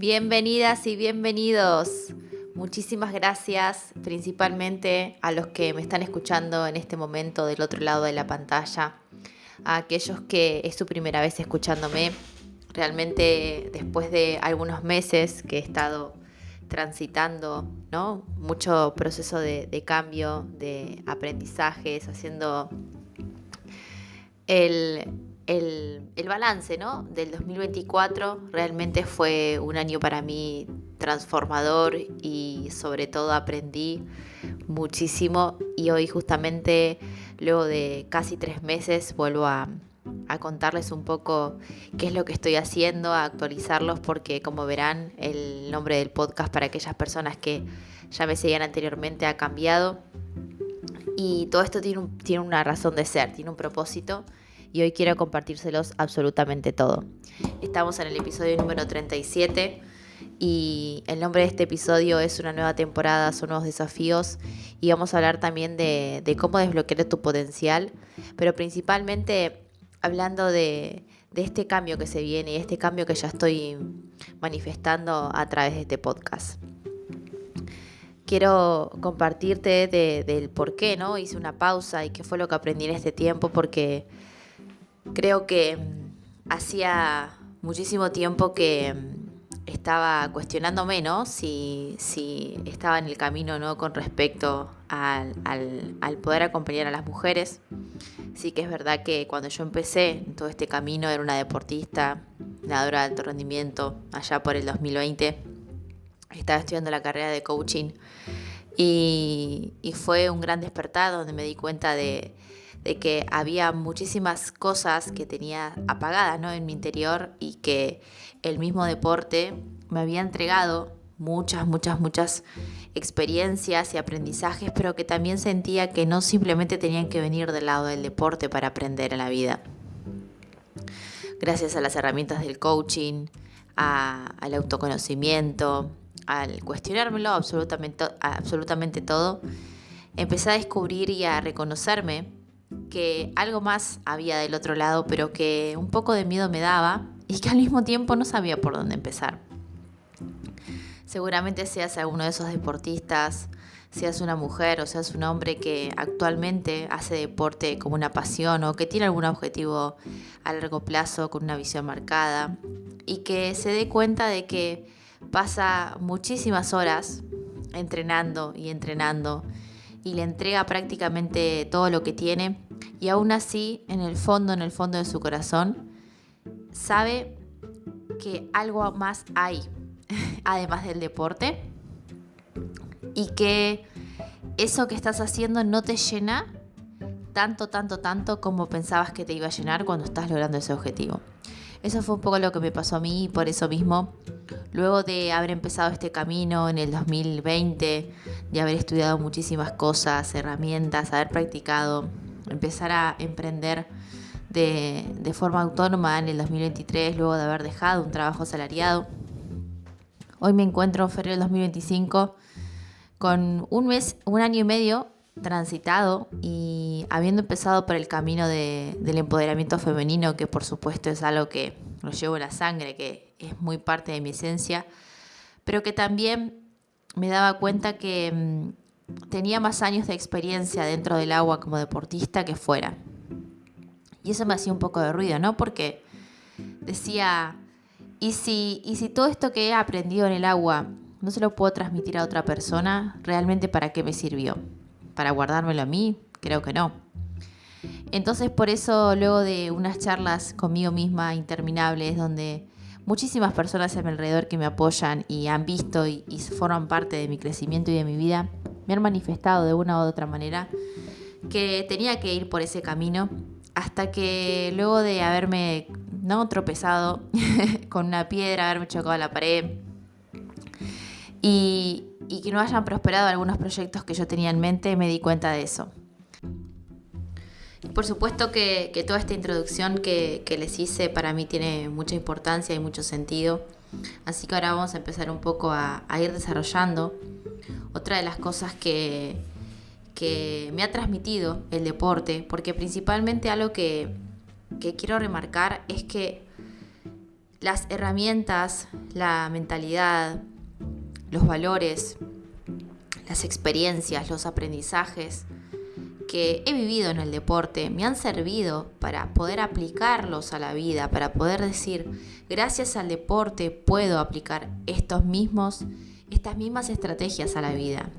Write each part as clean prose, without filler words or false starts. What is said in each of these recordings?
Bienvenidas y bienvenidos. Muchísimas gracias principalmente a los que me están escuchando en este momento del otro lado de la pantalla, a aquellos que es su primera vez escuchándome. Realmente después de algunos meses que he estado transitando, ¿no? Mucho proceso de cambio, de aprendizajes, haciendo el balance, ¿no? Del 2024. Realmente fue un año para mí transformador y sobre todo aprendí muchísimo, y hoy justamente luego de casi 3 meses vuelvo a contarles un poco qué es lo que estoy haciendo, a actualizarlos, porque como verán el nombre del podcast para aquellas personas que ya me seguían anteriormente ha cambiado, y todo esto tiene una razón de ser, tiene un propósito, y hoy quiero compartírselos absolutamente todo. Estamos en el episodio número 37 y el nombre de este episodio es una nueva temporada, son nuevos desafíos, y vamos a hablar también de cómo desbloquear tu potencial, pero principalmente hablando de este cambio que se viene y este cambio que ya estoy manifestando a través de este podcast. Quiero compartirte del por qué, ¿no? Hice una pausa y qué fue lo que aprendí en este tiempo, porque creo que hacía muchísimo tiempo que estaba cuestionándome, ¿no? Si estaba en el camino, ¿no? Con respecto al poder acompañar a las mujeres. Sí que es verdad que cuando yo empecé en todo este camino era una deportista, nadadora de alto rendimiento, allá por el 2020. Estaba estudiando la carrera de coaching y fue un gran despertar donde me di cuenta de que había muchísimas cosas que tenía apagadas, ¿no? En mi interior, y que el mismo deporte me había entregado muchas experiencias y aprendizajes, pero que también sentía que no simplemente tenían que venir del lado del deporte para aprender en la vida. Gracias a las herramientas del coaching, al autoconocimiento, al cuestionármelo absolutamente todo, empecé a descubrir y a reconocerme que algo más había del otro lado, pero que un poco de miedo me daba y que al mismo tiempo no sabía por dónde empezar. Seguramente seas alguno de esos deportistas, seas una mujer o seas un hombre que actualmente hace deporte como una pasión, o que tiene algún objetivo a largo plazo con una visión marcada, y que se dé cuenta de que pasa muchísimas horas entrenando y le entrega prácticamente todo lo que tiene, y aún así en el fondo de su corazón sabe que algo más hay además del deporte, y que eso que estás haciendo no te llena tanto como pensabas que te iba a llenar cuando estás logrando ese objetivo. Eso fue un poco lo que me pasó a mí, y por eso mismo, luego de haber empezado este camino en el 2020, de haber estudiado muchísimas cosas, herramientas, haber practicado, empezar a emprender de forma autónoma en el 2023, luego de haber dejado un trabajo asalariado, hoy me encuentro en febrero del 2025 con un año y medio transitado, y habiendo empezado por el camino del empoderamiento femenino, que por supuesto es algo que lo llevo en la sangre, que es muy parte de mi esencia, pero que también me daba cuenta que tenía más años de experiencia dentro del agua como deportista que fuera. Y eso me hacía un poco de ruido, ¿no? Porque decía, ¿y si todo esto que he aprendido en el agua no se lo puedo transmitir a otra persona? ¿Realmente para qué me sirvió? ¿Para guardármelo a mí? Creo que no. Entonces, por eso, luego de unas charlas conmigo misma interminables, donde muchísimas personas a mi alrededor que me apoyan y han visto y forman parte de mi crecimiento y de mi vida, me han manifestado de una u otra manera que tenía que ir por ese camino, hasta que luego de haberme tropezado con una piedra, haberme chocado a la pared, y que no hayan prosperado algunos proyectos que yo tenía en mente, me di cuenta de eso. Y por supuesto que toda esta introducción que les hice para mí tiene mucha importancia y mucho sentido. Así que ahora vamos a empezar un poco a ir desarrollando otra de las cosas que me ha transmitido el deporte, porque principalmente algo que quiero remarcar es que las herramientas, la mentalidad, los valores, las experiencias, los aprendizajes que he vivido en el deporte me han servido para poder aplicarlos a la vida, para poder decir, gracias al deporte puedo aplicar estas mismas estrategias a la vida.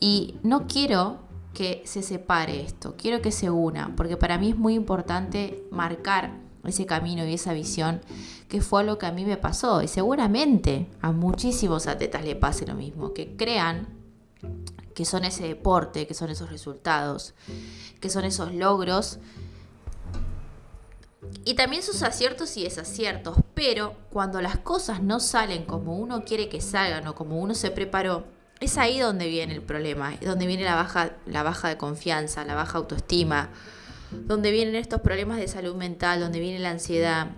Y no quiero que se separe esto, quiero que se una, porque para mí es muy importante marcar ese camino y esa visión, que fue lo que a mí me pasó, y seguramente a muchísimos atletas le pase lo mismo, que crean que son ese deporte, que son esos resultados, que son esos logros, y también sus aciertos y desaciertos, pero cuando las cosas no salen como uno quiere que salgan o como uno se preparó, es ahí donde viene el problema, donde viene la baja de confianza, la baja autoestima, donde vienen estos problemas de salud mental, donde viene la ansiedad,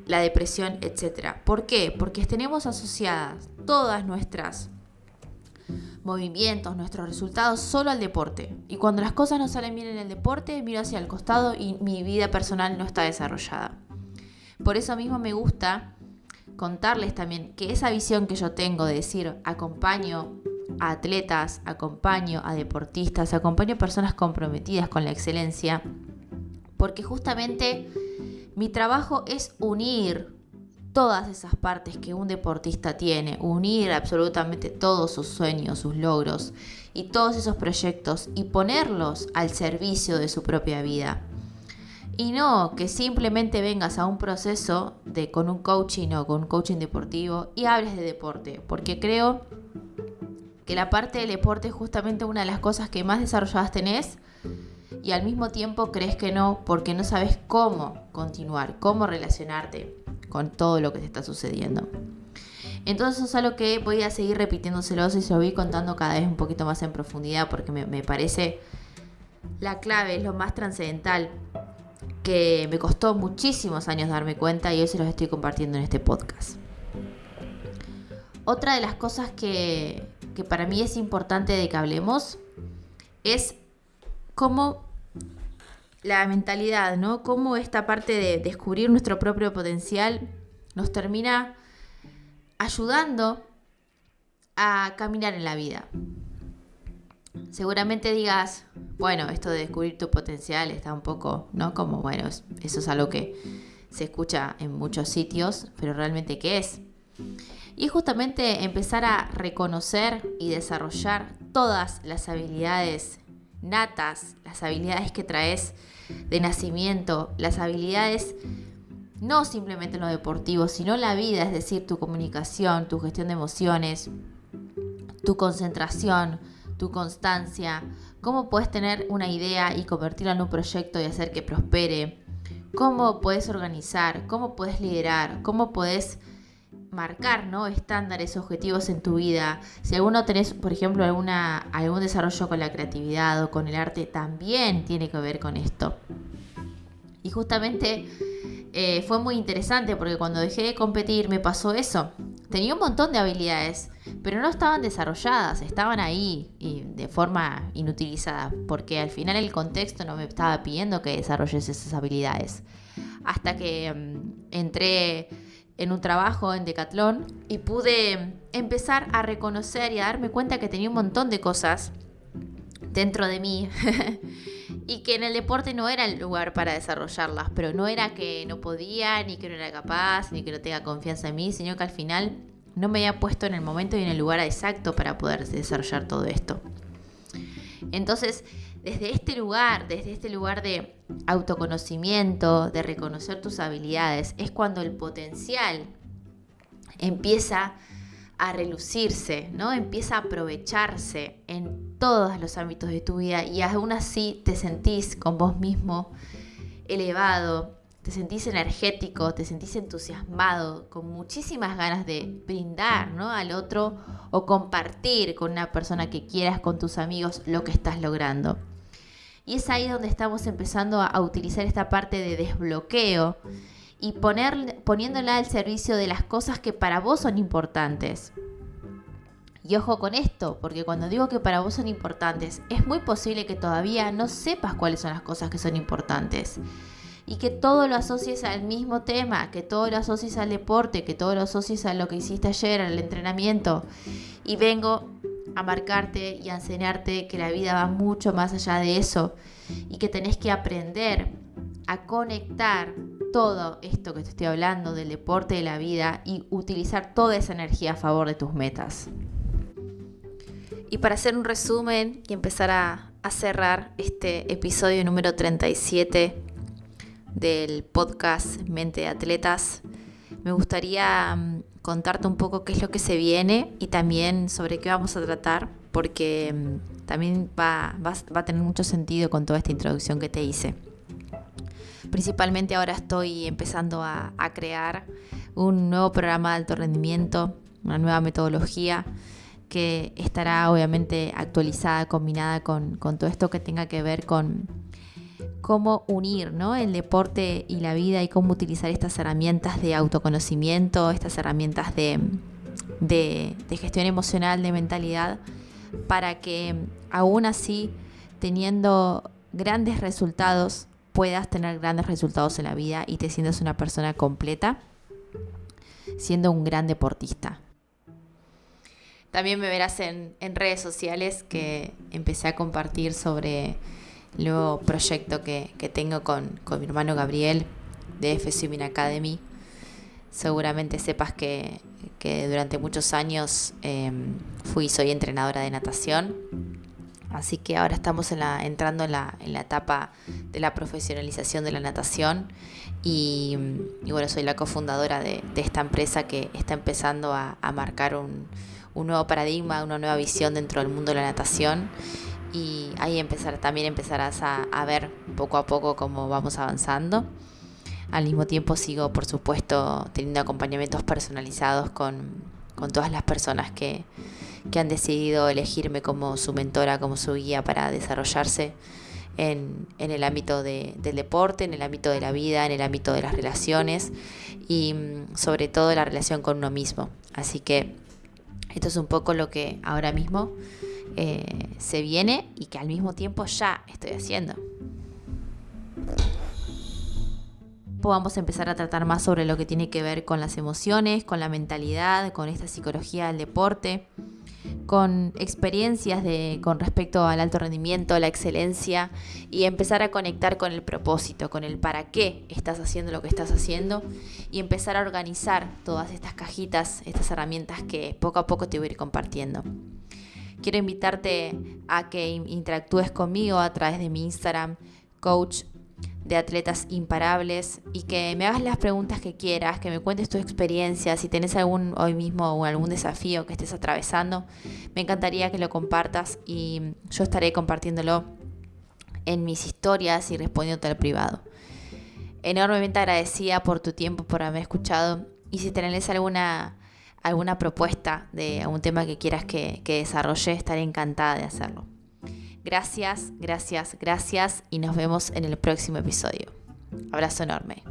la depresión, etc. ¿Por qué? Porque tenemos asociadas todas nuestras movimientos, nuestros resultados solo al deporte. Y cuando las cosas no salen bien en el deporte, miro hacia el costado y mi vida personal no está desarrollada. Por eso mismo me gusta contarles también que esa visión que yo tengo de decir, acompaño a atletas, acompaño a deportistas, acompaño a personas comprometidas con la excelencia, porque justamente mi trabajo es unir todas esas partes que un deportista tiene, unir absolutamente todos sus sueños, sus logros y todos esos proyectos y ponerlos al servicio de su propia vida. Y no que simplemente vengas a un proceso con un coaching o con un coaching deportivo y hables de deporte, porque creo que la parte del deporte es justamente una de las cosas que más desarrolladas tenés y al mismo tiempo crees que no, porque no sabes cómo continuar, cómo relacionarte con todo lo que te está sucediendo. Entonces eso es algo que voy a seguir repitiéndoselo y se lo voy contando cada vez un poquito más en profundidad, porque me parece la clave, es lo más trascendental, que me costó muchísimos años darme cuenta y hoy se los estoy compartiendo en este podcast. Otra de las cosas que para mí es importante de que hablemos es cómo la mentalidad, ¿no? Cómo esta parte de descubrir nuestro propio potencial nos termina ayudando a caminar en la vida. Seguramente digas, bueno, esto de descubrir tu potencial está un poco, ¿no? Como, bueno, eso es algo que se escucha en muchos sitios, pero realmente, ¿qué es? Y justamente empezar a reconocer y desarrollar todas las habilidades natas, las habilidades que traes de nacimiento, las habilidades no simplemente en lo deportivo, sino en la vida, es decir, tu comunicación, tu gestión de emociones, tu concentración, tu constancia, cómo puedes tener una idea y convertirla en un proyecto y hacer que prospere, cómo puedes organizar, cómo puedes liderar, cómo puedes marcar, ¿no? Estándares, objetivos en tu vida. Si alguno tenés, por ejemplo, algún desarrollo con la creatividad o con el arte, también tiene que ver con esto. Y justamente fue muy interesante porque cuando dejé de competir me pasó eso. Tenía un montón de habilidades, pero no estaban desarrolladas, estaban ahí y de forma inutilizada, porque al final el contexto no me estaba pidiendo que desarrolles esas habilidades. Hasta que entré en un trabajo en Decathlon y pude empezar a reconocer y a darme cuenta que tenía un montón de cosas dentro de mí y que en el deporte no era el lugar para desarrollarlas, pero no era que no podía, ni que no era capaz, ni que no tenga confianza en mí, sino que al final no me había puesto en el momento y en el lugar exacto para poder desarrollar todo esto. Entonces, desde este lugar de autoconocimiento, de reconocer tus habilidades, es cuando el potencial empieza a relucirse, ¿no? Empieza a aprovecharse en todos los ámbitos de tu vida y aún así te sentís con vos mismo elevado, te sentís energético, te sentís entusiasmado, con muchísimas ganas de brindar, ¿no? Al otro o compartir con una persona que quieras, con tus amigos, lo que estás logrando. Y es ahí donde estamos empezando a utilizar esta parte de desbloqueo y poniéndola al servicio de las cosas que para vos son importantes. Y ojo con esto, porque cuando digo que para vos son importantes, es muy posible que todavía no sepas cuáles son las cosas que son importantes. y que todo lo asocies al mismo tema, que todo lo asocies al deporte, que todo lo asocies a lo que hiciste ayer, al entrenamiento. Y vengo a marcarte y a enseñarte que la vida va mucho más allá de eso y que tenés que aprender a conectar todo esto que te estoy hablando del deporte, de la vida, y utilizar toda esa energía a favor de tus metas. Y para hacer un resumen y empezar a cerrar este episodio número 37 del podcast Mente de Atletas, me gustaría contarte un poco qué es lo que se viene y también sobre qué vamos a tratar, porque también va a tener mucho sentido con toda esta introducción que te hice. Principalmente ahora estoy empezando a crear un nuevo programa de alto rendimiento, una nueva metodología que estará obviamente actualizada, combinada con todo esto que tenga que ver con cómo unir, ¿no?, el deporte y la vida y cómo utilizar estas herramientas de autoconocimiento, estas herramientas de gestión emocional, de mentalidad, para que aún así, teniendo grandes resultados, puedas tener grandes resultados en la vida y te sientas una persona completa, siendo un gran deportista. También me verás en redes sociales que empecé a compartir sobre el nuevo proyecto que tengo con mi hermano Gabriel de F Swimming Academy. Seguramente sepas que durante muchos años soy entrenadora de natación. Así que ahora estamos entrando en la etapa de la profesionalización de la natación y bueno, soy la cofundadora de esta empresa que está empezando a marcar un nuevo paradigma, una nueva visión dentro del mundo de la natación, y ahí empezarás a ver poco a poco cómo vamos avanzando. Al mismo tiempo sigo, por supuesto, teniendo acompañamientos personalizados con todas las personas que han decidido elegirme como su mentora, como su guía para desarrollarse en el ámbito del deporte, en el ámbito de la vida, en el ámbito de las relaciones y sobre todo la relación con uno mismo. Así que esto es un poco lo que ahora mismo se viene y que al mismo tiempo ya estoy haciendo. Vamos a empezar a tratar más sobre lo que tiene que ver con las emociones, con la mentalidad, con esta psicología del deporte, con experiencias con respecto al alto rendimiento, la excelencia, y empezar a conectar con el propósito, con el para qué estás haciendo lo que estás haciendo, y empezar a organizar todas estas cajitas, estas herramientas que poco a poco te voy a ir compartiendo. Quiero invitarte a que interactúes conmigo a través de mi Instagram, Coach de Atletas Imparables, y que me hagas las preguntas que quieras, que me cuentes tu experiencia. Si tenés hoy mismo algún desafío que estés atravesando, me encantaría que lo compartas y yo estaré compartiéndolo en mis historias y respondiéndote al privado. Enormemente agradecida por tu tiempo, por haberme escuchado, y si tenés alguna propuesta de algún tema que quieras que desarrolle, estaré encantada de hacerlo. Gracias y nos vemos en el próximo episodio. Abrazo enorme.